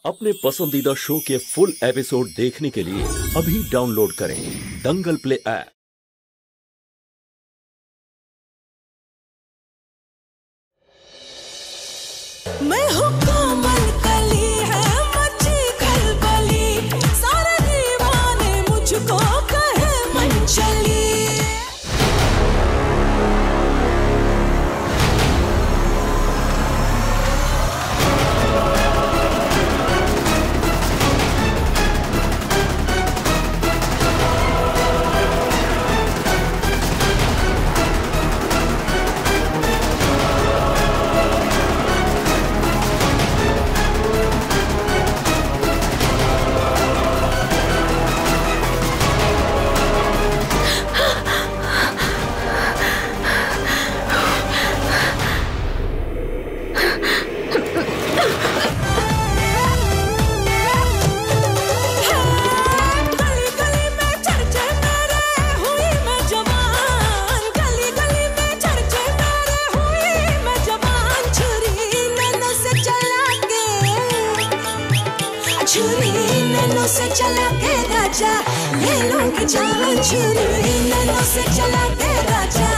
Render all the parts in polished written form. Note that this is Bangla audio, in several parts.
अपने पसंदीदा शो के फुल एपिसोड देखने के लिए अभी डाउनलोड करें दंगल प्ले ऐप। मैं हूँ कोमल कली है मची खलबली, सारे दीवाने मुझको कहे मंचली। छुरी नैनों से चला के राजा ले लूंगी जान, छुरी नैनों से चला के राजा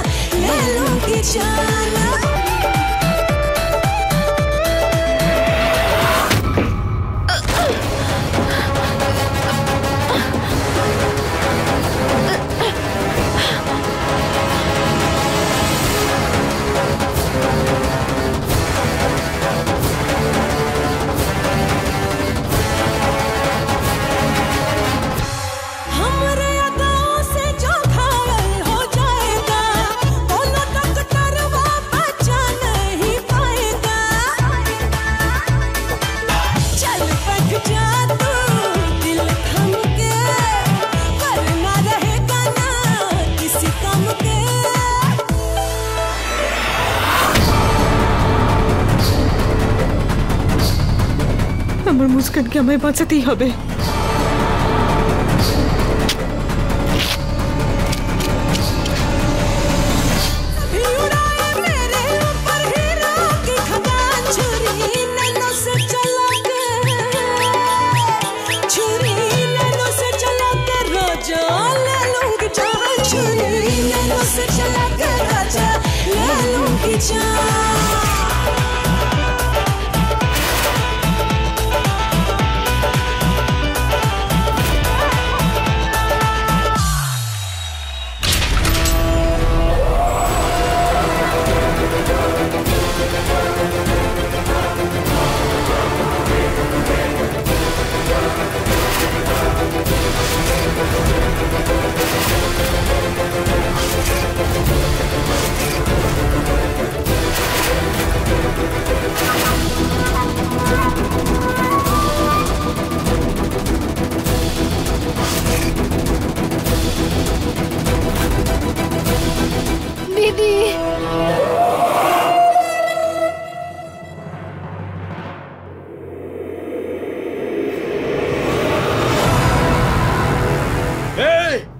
ले लूंगी जान। আমার মুস্কানকে আমায় বাঁচাতেই হবে। दीदी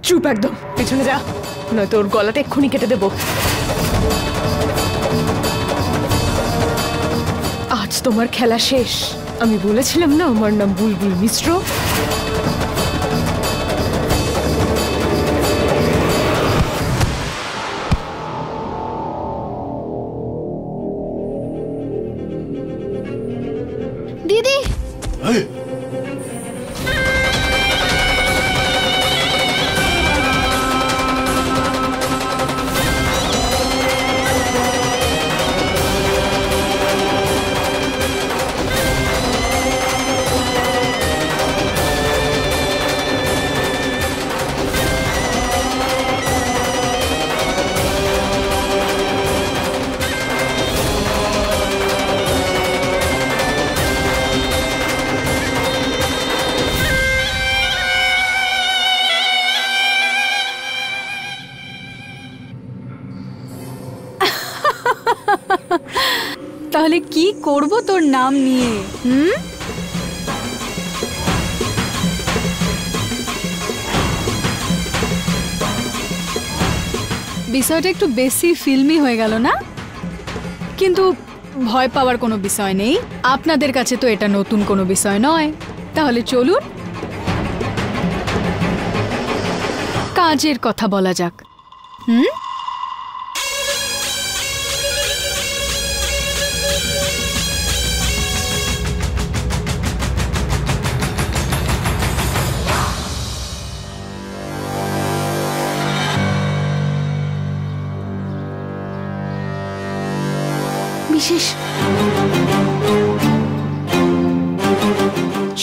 চুপ একদম, পিছনে যা, নয়তো ওর গলাটা এক্ষুনি কেটে দেবো। আজ তোমার খেলা শেষ। আমি বলেছিলাম না আমার নাম বুলবুল মিশ্র। दीदी তাহলে কি করব তোর নাম নিয়ে? বিষয়টা একটু বেশি ফিল্মি হয়ে গেল না? কিন্তু ভয় পাওয়ার কোনো বিষয় নেই, আপনাদের কাছে তো এটা নতুন কোনো বিষয় নয়। তাহলে চলুন কাজের কথা বলা যাক। বিশেষ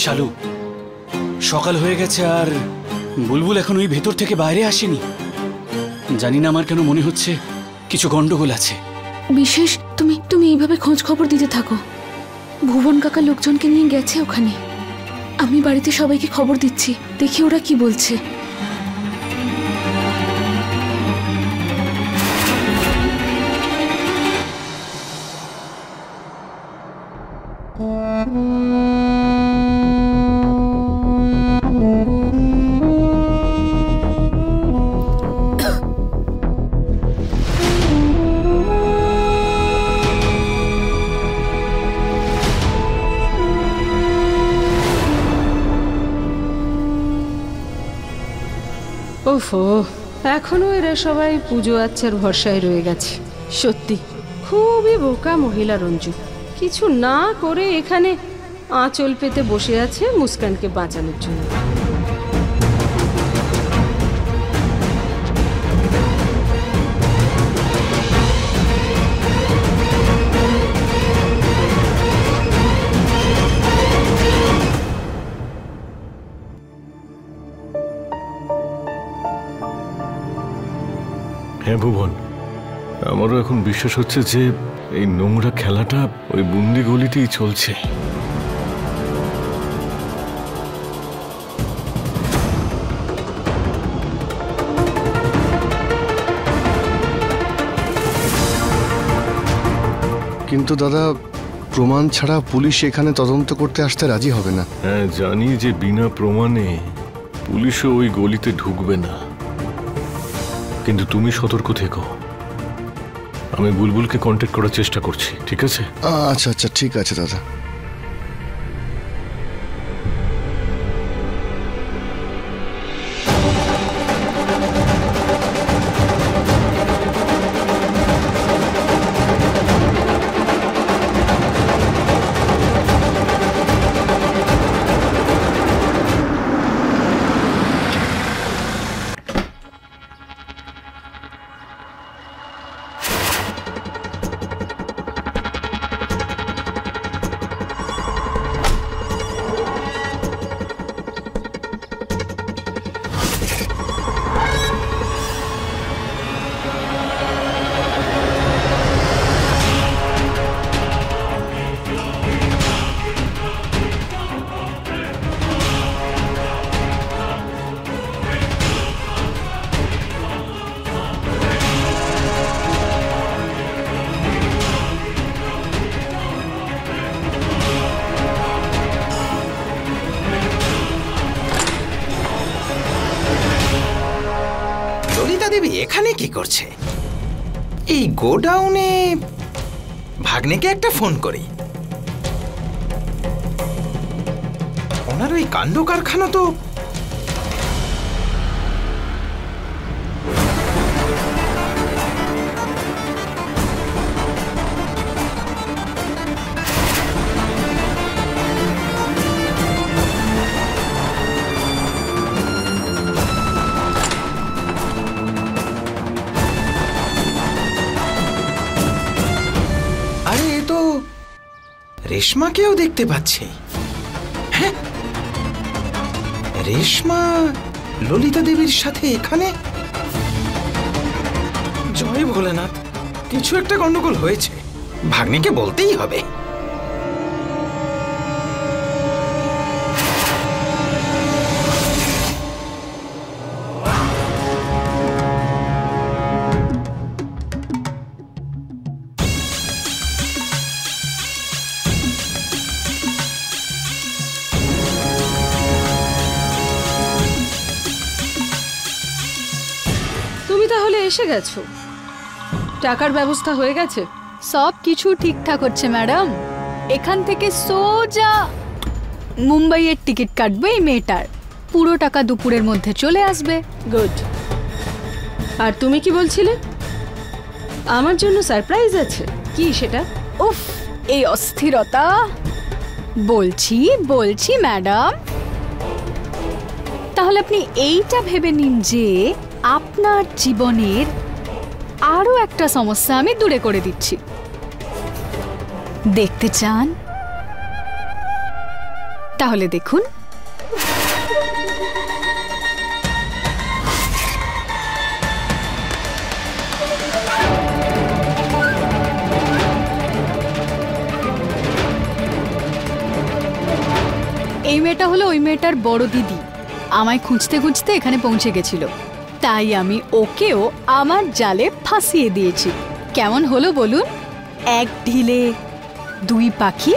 শালু, সকাল হয়ে গেছে আর বুলবুল এখন ওই ভেতর থেকে বাইরে আসেনি। জানি না, আমার কেন মনে হচ্ছে কিছু গন্ডগোল আছে। বিশেষ তুমি তুমি এইভাবে খোঁজ খবর দিতে থাকো। ভুবন কাকা লোকজনকে নিয়ে গেছে ওখানে। আমি বাড়িতে সবাইকে খবর দিচ্ছি, দেখি ওরা কি বলছে। ওফো, এখনো এরা সবাই পুজো আচ্ছার ভরসায় রয়ে গেছে। সত্যি খুবই বোকা মহিলা রঞ্জু। কিছু না করে এখানে আঁচল পেতে বসে আছে মুস্কানকে বাঁচানোর জন্য। হ্যাঁ ভুবন, আমারও এখন বিশ্বাস হচ্ছে যে এই নোংরা খেলাটা ওই বুন্দি গলিতেই চলছে। কিন্তু দাদা, প্রমাণ ছাড়া পুলিশ এখানে তদন্ত করতে আসতে রাজি হবে না। হ্যাঁ জানি যে বিনা প্রমাণে পুলিশও ওই গলিতে ঢুকবে না, কিন্তু তুমি সতর্ক থেকো। আমি বুলবুলকে কন্ট্যাক্ট করার চেষ্টা করছি, ঠিক আছে? আচ্ছা আচ্ছা, ঠিক আছে দাদা। দেবী এখানে কি করছে? এই গোডাউনে ভাগ্নেকে একটা ফোন করি। ওনার ওই কাণ্ড কারখানা তো রেশমাকেও দেখতে পাচ্ছি। হ্যাঁ, রেশমা ললিতা দেবীর সাথে এখানে। জয় ভোলেনাথ, কিছু একটা গন্ডগোল হয়েছে, ভাগ্নিকে বলতেই হবে। তুমি তাহলে এসে গেছো? টাকার ব্যবস্থা হয়ে গেছে? সব কিছু ঠিকঠাক হচ্ছে ম্যাডাম। এখান থেকে সোজা মুম্বাইয়ের টিকিট কাটবে এই মেয়েটার, পুরো টাকা দুপুরের মধ্যে চলে আসবে। গুড। আর তুমি কি বলছিলে? আমার জন্য সারপ্রাইজ আছে, কি সেটা? উফ, এই অস্থিরতা। বলছি ম্যাডাম, তাহলে আপনি এইটা ভেবে নিন যে আপনার জীবনের আরো একটা সমস্যা আমি দূরে করে দিচ্ছি। দেখতে চান? তাহলে দেখুন। এই মেয়েটা হলো ওই মেয়েটার বড় দিদি। আমায় খুঁজতে খুঁজতে এখানে পৌঁছে গেছিল, তাই আমি ওকেও আমার জালে ফাঁসিয়ে দিয়েছি। কেমন হলো বলুন? এক ঢিলে দুই পাখি।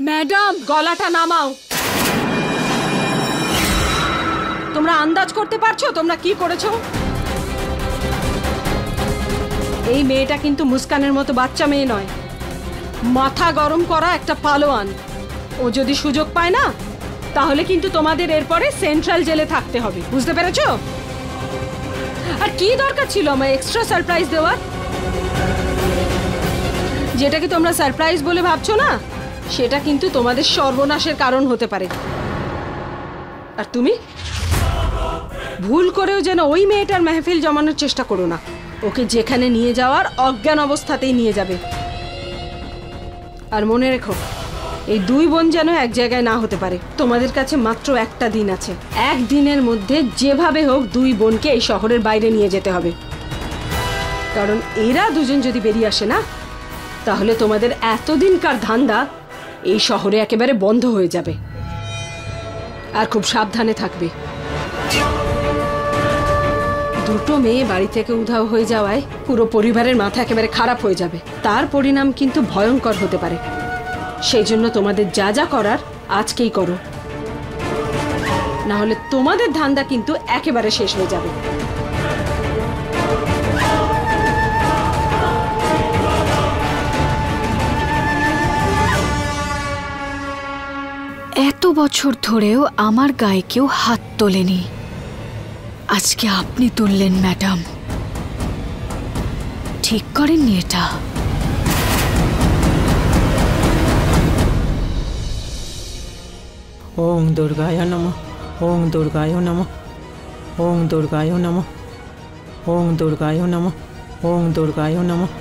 ম্যাডাম, গলাটা নামাও। তোমরা আন্দাজ করতে পারছো তোমরা কি করেছো? এই মেয়েটা কিন্তু মুস্কানের মতো বাচ্চা মেয়ে নয়, মাথা গরম করা একটা পালোয়ান। ও যদি সুযোগ পায় না, তাহলে কিন্তু তোমাদের এরপরে সেন্ট্রাল জেলে থাকতে হবে, বুঝতে পেরেছো? আর কি দরকার ছিল আমায় এক্সট্রা সারপ্রাইজ দেওয়ার? যেটাকে তোমরা সারপ্রাইজ বলে ভাবছো না, সেটা কিন্তু তোমাদের সর্বনাশের কারণ হতে পারে। আর তুমি ভুল করেও যেন ওই মেয়েটার মেহফিল জমানোর চেষ্টা করো না। ওকে যেখানে নিয়ে যাওয়ার অজ্ঞান অবস্থাতেই নিয়ে যাবে। আর মনে রেখো, এই দুই বোন যেন এক জায়গায় না হতে পারে। তোমাদের কাছে মাত্র একটা দিন আছে, একদিনের মধ্যে যেভাবে হোক দুই বোনকে এই শহরের বাইরে নিয়ে যেতে হবে। কারণ এরা দুজন যদি বেরিয়ে আসে না, তাহলে তোমাদের এতদিনকার ধান্দা এই শহরে একেবারে বন্ধ হয়ে যাবে। আর খুব সাবধানে থাকবে। দুটো মেয়ে বাড়ি থেকে উধাও হয়ে যাওয়ায় পুরো পরিবারের মাথা একেবারে খারাপ হয়ে যাবে। তার পরিণাম কিন্তু ভয়ঙ্কর হতে পারে। সেই জন্য তোমাদের যা যা করার আজকেই করো, না হলে তোমাদের ধান্দা কিন্তু একেবারে শেষ হয়ে যাবে। এত বছর ধরেও আমার গায়ে কেউ হাত তোলেনি, আজকে আপনি তুললেন ম্যাডাম। ঠিক করেননি এটা? ওং দুর্গায় নমঃ, ওং দুর্গায় নমঃ, ওং দুর্গায় নমঃ, ওং দুর্গায় নমঃ, ওং দুর্গায় নমঃ,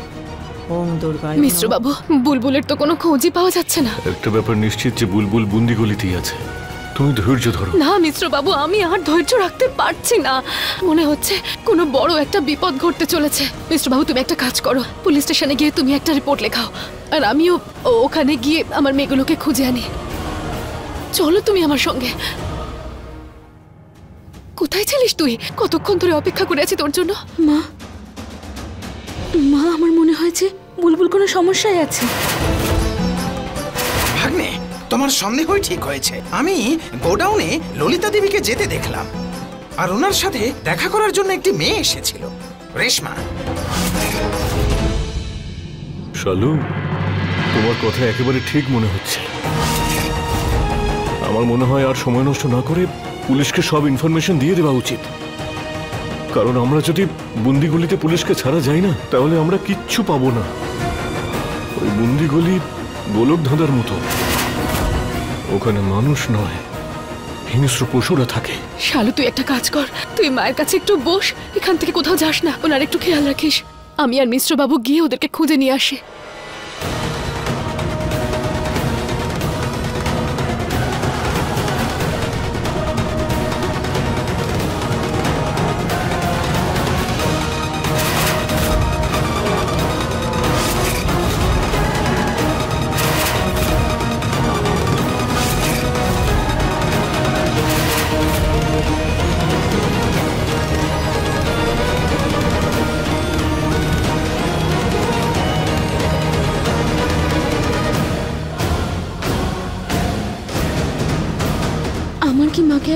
ওং দুর্গায়। মিশ্র বাবু, বুলবুলের তো কোনো খোঁজই পাওয়া যাচ্ছে না। একটা ব্যাপার নিশ্চিত যে বুলবুল বন্দি গলিতেই আছে। তুমি ধৈর্য ধরো। না মিশ্র বাবু, আমি আর ধৈর্য রাখতে পারছি না। মনে হচ্ছে কোনো বড় একটা বিপদ ঘটতে চলেছে। মিশ্র বাবু, তুমি একটা কাজ করো, পুলিশ স্টেশনে গিয়ে তুমি একটা রিপোর্ট লেখাও, আর আমিও ওখানে গিয়ে আমার মেয়েগুলোকে খুঁজে আনি। চলো তুমি আমার সঙ্গে। কোথায় ছিলিস তুই? কতক্ষণ ধরে অপেক্ষা করে আছি তোর জন্য। মা, মা, আমার মনে হয়েছে বুলবুল কোনো সমস্যায় আছে। ভাগ্নে, তোমার সন্দেহই ঠিক হয়েছে। আমি গোডাউনে ললিতা দেবীকে যেতে দেখলাম, আর ওনার সাথে দেখা করার জন্য একটি মেয়ে এসেছিল, রেশমা। শালু, তোমার কথা একেবারে ঠিক মনে হচ্ছে। আমার মনে হয় আর সময় নষ্ট না করে পুলিশকে সব ইনফরমেশন দিয়ে দেওয়া উচিত। কারণ আমরা যদি বন্দিগুলিতে পুলিশকে ছাড়া যাই না, তাহলে আমরা কিচ্ছু পাবো না। ওই বন্দিগুলি গোলক ধাঁধার মতো, ওখানে মানুষ নয়, হিংস্র পশুরা থাকে। শালু, তুই একটা কাজ কর, তুই মায়ের কাছে একটু বস, এখান থেকে কোথাও যাস না, ওনার একটু খেয়াল রাখিস। আমি আর মিশ্র বাবু গিয়ে ওদেরকে খুঁজে নিয়ে আসি।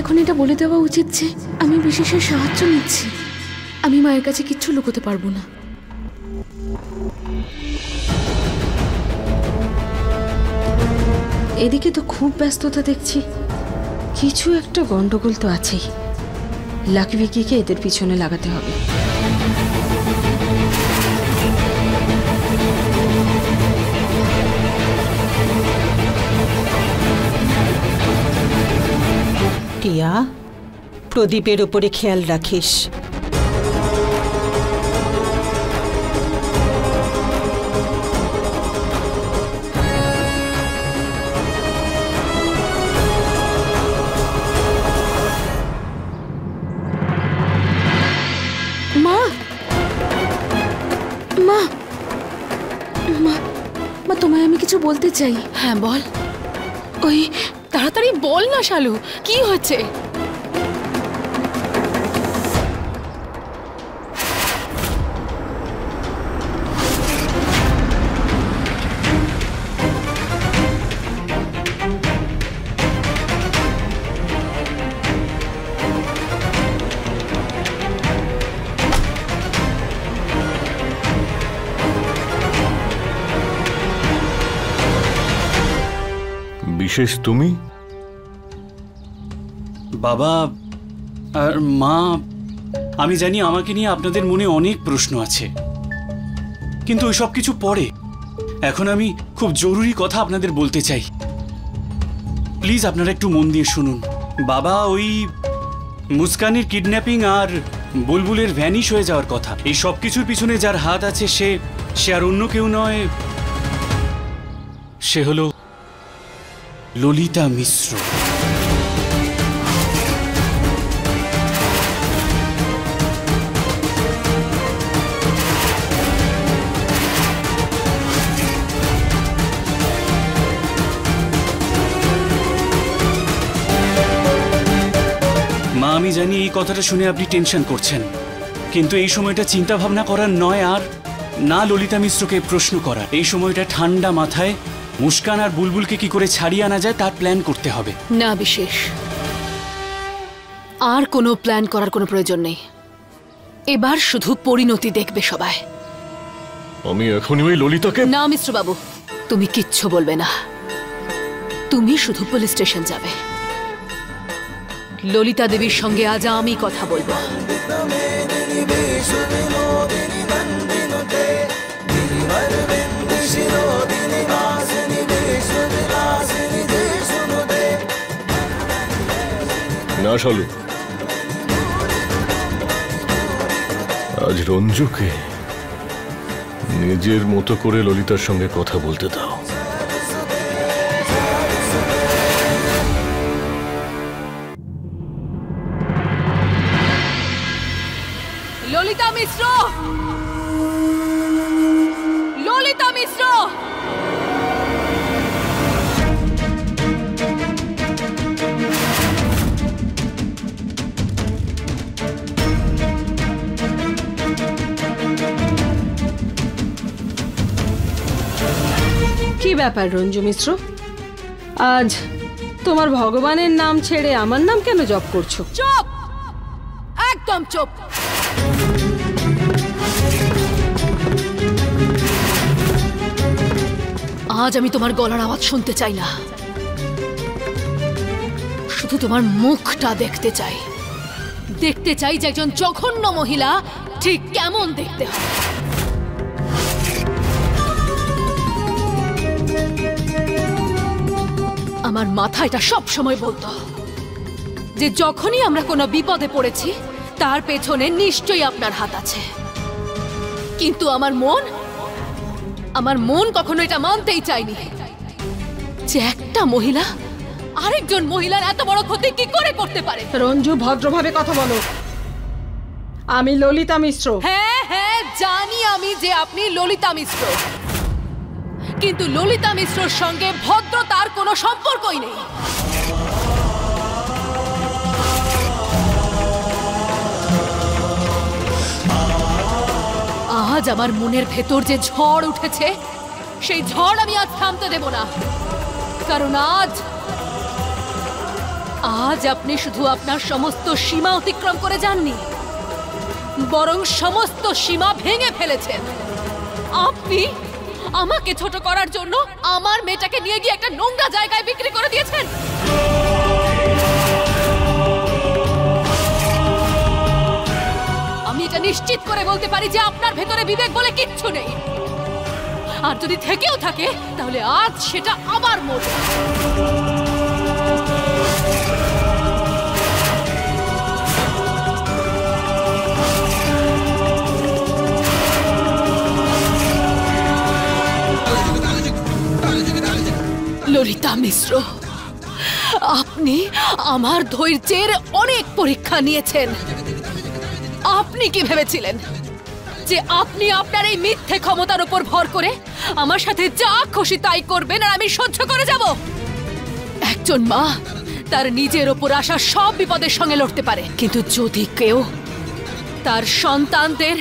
এখন এটা বলে দেওয়া উচিত যে আমি বিশেষের সাহায্য নিচ্ছি। আমি মায়ের কাছে কিচ্ছু লুকোতে পারবো না। এদিকে তো খুব ব্যস্ততা দেখছি, কিছু একটা গন্ডগোল তো আছেই। লাকি ভিকিকে এদের পিছনে লাগাতে হবে। টিয়া, প্রদীপের উপরে খেয়াল রাখিস। মা মা মা মা, তোমায় আমি কিছু বলতে চাই। হ্যাঁ বল। ওই তাড়াতাড়ি বল না শালু, কি হয়েছে? বিশেষ তুমি? বাবা আর মা, আমি জানি আমাকে নিয়ে আপনাদের মনে অনেক প্রশ্ন আছে, কিন্তু ওই সব কিছু পরে। এখন আমি খুব জরুরি কথা আপনাদের বলতে চাই। প্লিজ আপনারা একটু মন দিয়ে শুনুন। বাবা, ওই মুস্কানের কিডন্যাপিং আর বুলবুলের ভ্যানিশ হয়ে যাওয়ার কথা, এই সব কিছুর পিছনে যার হাত আছে সে আর অন্য কেউ নয়, সে হলো ললিতা মিশ্র। মা, আমি জানি এই কথাটা শুনে আপনি টেনশন করছেন, কিন্তু এই সময়টা চিন্তা ভাবনা করার নয়, আর না ললিতা মিশ্রকে প্রশ্ন করা। এই সময়টা ঠান্ডা মাথায় মুস্কান আর বুলবুলকে কি করে ছাড়িয়ে আনা যায় তার প্ল্যান করতে হবে। না বিশেষ, আর কোনো প্ল্যান করার কোনো প্রয়োজন নেই। এবার শুধু পরিণতি দেখবে সবাই। আমি এখনই ওই ললিতাকে... না মিশ্র বাবু, তুমি কিচ্ছু বলবে না। তুমি শুধু পুলিশ স্টেশন যাবে। ললিতা দেবীর সঙ্গে আজ আমি কথা বলবো। না শালু, আজ রঞ্জুকে নিজের মতো করে ললিতার সঙ্গে কথা বলতে দাও। ললিতা মিশ্র, ললিতা মিশ্র, কি ব্যাপার রঞ্জু মিশ্র, আজ তোমার ভগবানের নাম ছেড়ে আমার নাম কেন জপ করছো? চুপ, একদম চুপ। আজ আমি তোমার গলার আওয়াজ শুনতে চাই না, শুধু তোমার মুখটা দেখতে চাই। দেখতে চাই যে একজন জঘন্য মহিলা ঠিক কেমন দেখতে হয়। আমার মাথা এটা সব সময় বলতো যে যখনই আমরা কোনো বিপদে পড়েছি তার পেছনে নিশ্চয়ই আপনার হাত আছে, কিন্তু আমার মন কখনো এটা মানতেই চায়নি যে একটা মহিলা আরেকজন মহিলার এত বড় ক্ষতি কি করে করতে পারে। রঞ্জু, ভদ্রভাবে কথা বলো। আমি ললিতা মিশ্র। হ্যাঁ হ্যাঁ, জানি আমি যে আপনি ললিতা মিশ্র, কিন্তু ললিতা মিশ্রর সঙ্গে ভদ্রতার কোনো সম্পর্কই নেই। আজ আমার মনের ভেতর যে ঝড় উঠেছে সেই ঝড় আমি আজ থামতে দেব না, কারণ আজ আপনি শুধু আপনার সমস্ত সীমা অতিক্রম করে যাননি, বরং সমস্ত সীমা ভেঙে ফেলেছেন। আপনি আমাকে ছোট করার জন্য আমার মেয়েটাকে নিয়ে গিয়ে একটা নোংরা জায়গায় বিক্রি করে দিয়েছেন। আমি এটা নিশ্চিত করে বলতে পারি যে আপনার ভেতরে বিবেক বলে কিচ্ছু নেই, আর যদি থেকেও থাকে তাহলে আজ সেটা আবার মরবে। ললিতা মিশ্র, আপনি আমার ধৈর্যের অনেক পরীক্ষা নিয়েছেন। আপনি কি ভেবেছিলেন যে আপনি আপনার এই মিথ্যে ক্ষমতার উপর ভর করে আমার সাথে যা খুশি তাই করবেন আর আমি সহ্য করে যাব? একজন মা তার নিজের ওপর আসা সব বিপদের সঙ্গে লড়তে পারে, কিন্তু যদি কেউ তার সন্তানদের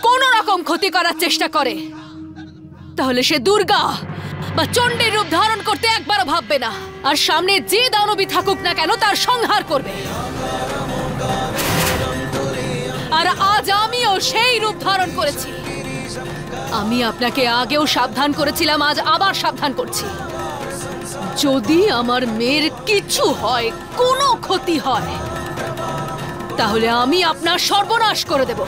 কোনো রকম ক্ষতি করার চেষ্টা করে তাহলে সে দুর্গা বা চণ্ডীর রূপ ধারণ করতে একবারও ভাববে না, আর সামনে যে দানবী থাকুক না কেন তার সংহার করবে। আর আজ আমিও সেই রূপ ধারণ করেছি। আমি আপনাকে আগেও সাবধান করেছিলাম, আজ আবার সাবধান করছি। যদি আমার মেয়ের কিছু হয়, কোনো ক্ষতি হয়, তাহলে আমি আপনার সর্বনাশ করে দেব।